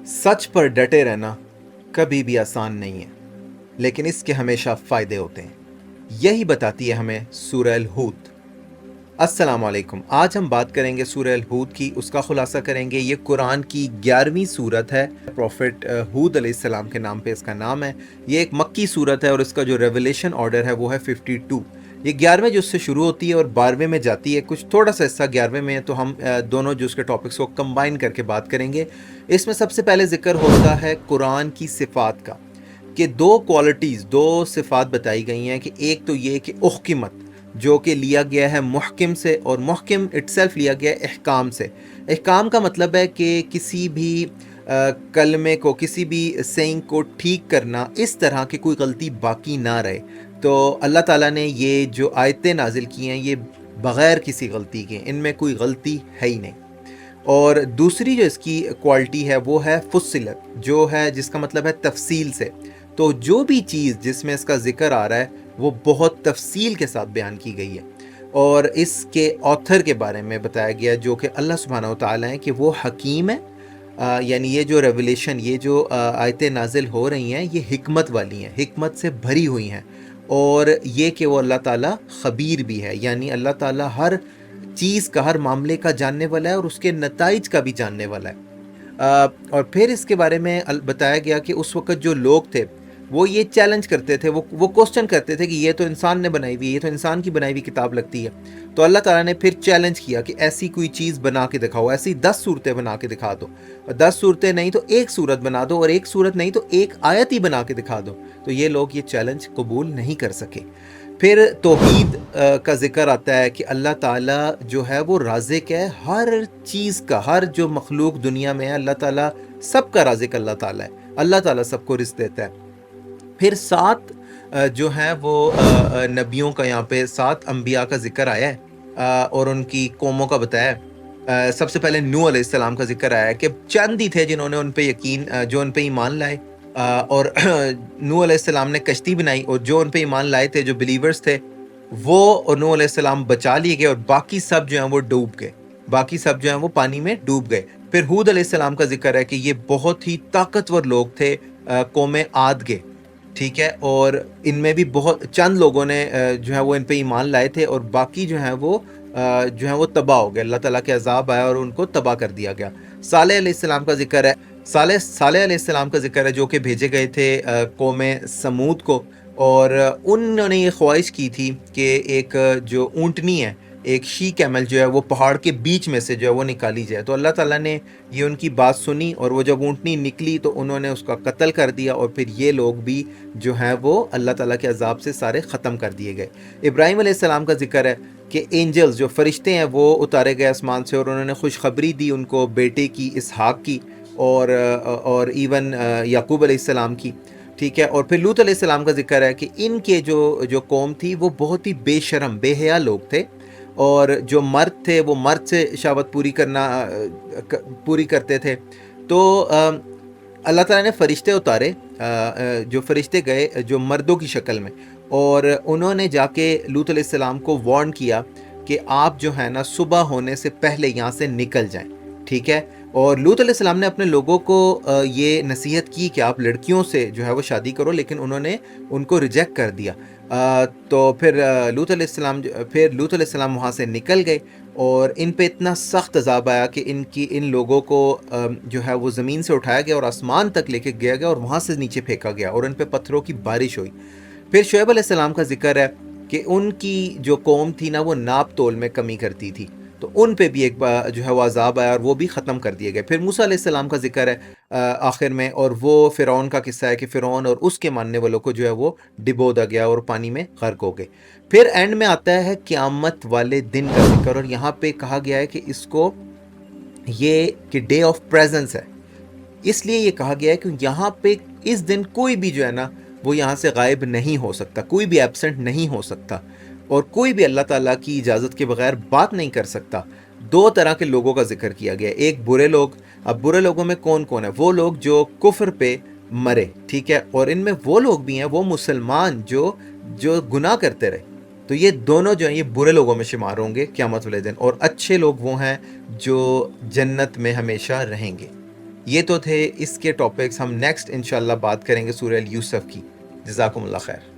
सच पर डटे रहना कभी भी आसान नहीं है, लेकिन इसके हमेशा फ़ायदे होते हैं। यही बताती है हमें सूरह अल हूद। अस्सलाम वालेकुम। आज हम बात करेंगे सूरह अल हूद की, उसका खुलासा करेंगे। ये कुरान की 11वीं सूरत है। प्रॉफिट हूद अलैहिस्सलाम के नाम पे इसका नाम है। ये एक मक्की सूरत है और इसका जो रेवलेशन ऑर्डर है वो है 52। ये 11वें जुज़ से शुरू होती है और 12वें में जाती है। कुछ थोड़ा सा हिस्सा 11वें में है, तो हम दोनों जुज़ के टॉपिक्स को कंबाइन करके बात करेंगे। इसमें सबसे पहले ज़िक्र होता है कुरान की सिफ़ात का, कि दो क्वालिटीज़, दो सिफ़ात बताई गई हैं। कि एक तो ये कि उहकिमत, जो कि लिया गया है मुहकिम से, और मुहकिम इटसेल्फ लिया गया है इहकाम से। इहकाम का मतलब है कि किसी भी कलमे को, किसी भी सेइंग को ठीक करना, इस तरह की कोई गलती बाकी ना रहे। तो अल्लाह ताला ने ये जो आयतें नाजिल की हैं, ये बग़ैर किसी गलती के, इनमें कोई गलती है ही नहीं। और दूसरी जो इसकी क्वालिटी है वो है फुस्सिलत, जो है जिसका मतलब है तफसील से। तो जो भी चीज़ जिसमें इसका ज़िक्र आ रहा है वो बहुत तफसील के साथ बयान की गई है। और इसके ऑथर के बारे में बताया गया, जो कि अल्लाह सुब्हानहू व तआला है, कि वो हकीम है। यानी ये जो रेवलेशन, ये जो आयतें नाजिल हो रही हैं, ये हिकमत वाली हैं, हिकमत से भरी हुई हैं। और ये कि वो अल्लाह ताला ख़बीर भी है, यानी अल्लाह ताला हर चीज़ का, हर मामले का जानने वाला है और उसके नताइज का भी जानने वाला है। और फिर इसके बारे में बताया गया कि उस वक़्त जो लोग थे वो ये चैलेंज करते थे, वो क्वेश्चन करते थे कि ये तो इंसान ने बनाई हुई है, ये तो इंसान की बनाई हुई किताब लगती है। तो अल्लाह ताला ने फिर चैलेंज किया कि ऐसी कोई चीज़ बना के दिखाओ, ऐसी 10 सूरतें बना के दिखा दो। 10 सूरतें नहीं तो एक सूरत बना दो, और एक सूरत नहीं तो एक आयत ही बना के दिखा दो। तो ये लोग ये चैलेंज कबूल नहीं कर सके। फिर तौहीद का ज़िक्र आता है कि अल्लाह ताला जो है वो राज़िक है हर चीज़ का, हर जो मखलूक दुनिया में है, अल्लाह ताला सबका राज़िक अल्लाह ताला है। अल्लाह ताला सबको रिज़्क़ देता है। फिर 7 जो हैं वो नबियों का, यहाँ पे 7 अंबिया का ज़िक्र आया है और उनकी कौमों का बताया है। सबसे पहले नूह अलैहिस्सलाम का ज़िक्र आया है कि चंद ही थे जिन्होंने उन पे यकीन, जो उन पे ईमान लाए। और नूह अलैहिस्सलाम ने कश्ती बनाई, और जो उन पे ईमान लाए थे, जो बिलीवर्स थे, वो और नूह अलैहिस्सलाम बचा लिए गए, और बाकी सब जो हैं वो डूब गए, बाकी सब जो हैं वो पानी में डूब गए। फिर हूद अलैहिस्सलाम का ज़िक्र है कि ये बहुत ही ताकतवर लोग थे, कौम आद के, ठीक है। और इनमें भी बहुत चंद लोगों ने जो है वो इन पे ईमान लाए थे, और बाकी जो है वो तबाह हो गए। अल्लाह ताला के अज़ाब आया और उनको तबाह कर दिया गया। सालेह अलैहिस्सलाम का ज़िक्र है, सालेह अलैहिस्सलाम का ज़िक्र है, जो कि भेजे गए थे कौम समूद को। और उन्होंने ये ख्वाहिश की थी कि एक जो ऊँटनी है, एक शी कैमल जो है वो पहाड़ के बीच में से जो है वो निकाली जाए। तो अल्लाह ताला ने ये उनकी बात सुनी, और वो जब ऊँटनी निकली तो उन्होंने उसका कत्ल कर दिया, और फिर ये लोग भी जो हैं वो अल्लाह ताला के अज़ाब से सारे ख़त्म कर दिए गए। इब्राहीम अलैहिस्सलाम का ज़िक्र है कि एंजल्स, जो फ़रिश्ते हैं, वो उतारे गए आसमान से, और उन्होंने खुशखबरी दी उनको बेटे की, इसहाक की, और इवन याकूब अलैहिस्सलाम की, ठीक है। और फिर लूत अलैहिस्सलाम का ज़िक्र है कि इनके जो कौम थी वो बहुत ही बेशरम, बेहया लोग थे, और जो मर्द थे वो मर्द से शहावत पूरी करते थे। तो अल्लाह ताला ने फ़रिश्ते उतारे, जो फ़रिश्ते गए जो मर्दों की शक्ल में, और उन्होंने जाके लूत अलैहिस्सलाम को वार्न किया कि आप जो है ना सुबह होने से पहले यहाँ से निकल जाएं, ठीक है। और लूत अलैहिस्सलाम ने अपने लोगों को ये नसीहत की कि आप लड़कियों से जो है वो शादी करो, लेकिन उन्होंने उनको रिजेक्ट कर दिया। तो फिर लूत अलैहिस्सलाम वहाँ से निकल गए, और इन पे इतना सख्त अज़ाब आया कि इन लोगों को जो है वो ज़मीन से उठाया गया और आसमान तक लेके गया गया, और वहाँ से नीचे फेंका गया, और उन पे पत्थरों की बारिश हुई। फिर शुएब अलैहिस्सलाम का ज़िक्र है कि उनकी जो कौम थी ना वो नाप तोल में कमी करती थी, तो उन पे भी एक बार जो है वो अज़ाब आया, और वो भी ख़त्म कर दिए गए। फिर मूसा अलैहिस्सलाम का ज़िक्र है आखिर में, और वो फ़िरौन का किस्सा है कि फ़िरौन और उसके मानने वालों को जो है वो डिबो दिया गया और पानी में गर्क हो गए। फिर एंड में आता है क़यामत वाले दिन का ज़िक्र, और यहाँ पे कहा गया है कि इसको ये कि डे ऑफ प्रेजेंस है, इसलिए ये कहा गया है कि यहाँ पे इस दिन कोई भी जो है ना वो यहाँ से गायब नहीं हो सकता, कोई भी एब्सेंट नहीं हो सकता, और कोई भी अल्लाह ताला की इजाज़त के बगैर बात नहीं कर सकता। 2 तरह के लोगों का जिक्र किया गया है, एक बुरे लोग। अब बुरे लोगों में कौन कौन है? वो लोग जो कुफ्र पे मरे, ठीक है, और इनमें वो लोग भी हैं, वो मुसलमान जो गुनाह करते रहे। तो ये दोनों जो हैं ये बुरे लोगों में शुमार होंगे क़यामत वाले दिन, और अच्छे लोग वो हैं जो जन्नत में हमेशा रहेंगे। یہ تو تھے اس کے ٹاپکس. ہم نیکسٹ انشاءاللہ بات کریں گے سورہ یوسف کی. جزاکم اللہ خیر.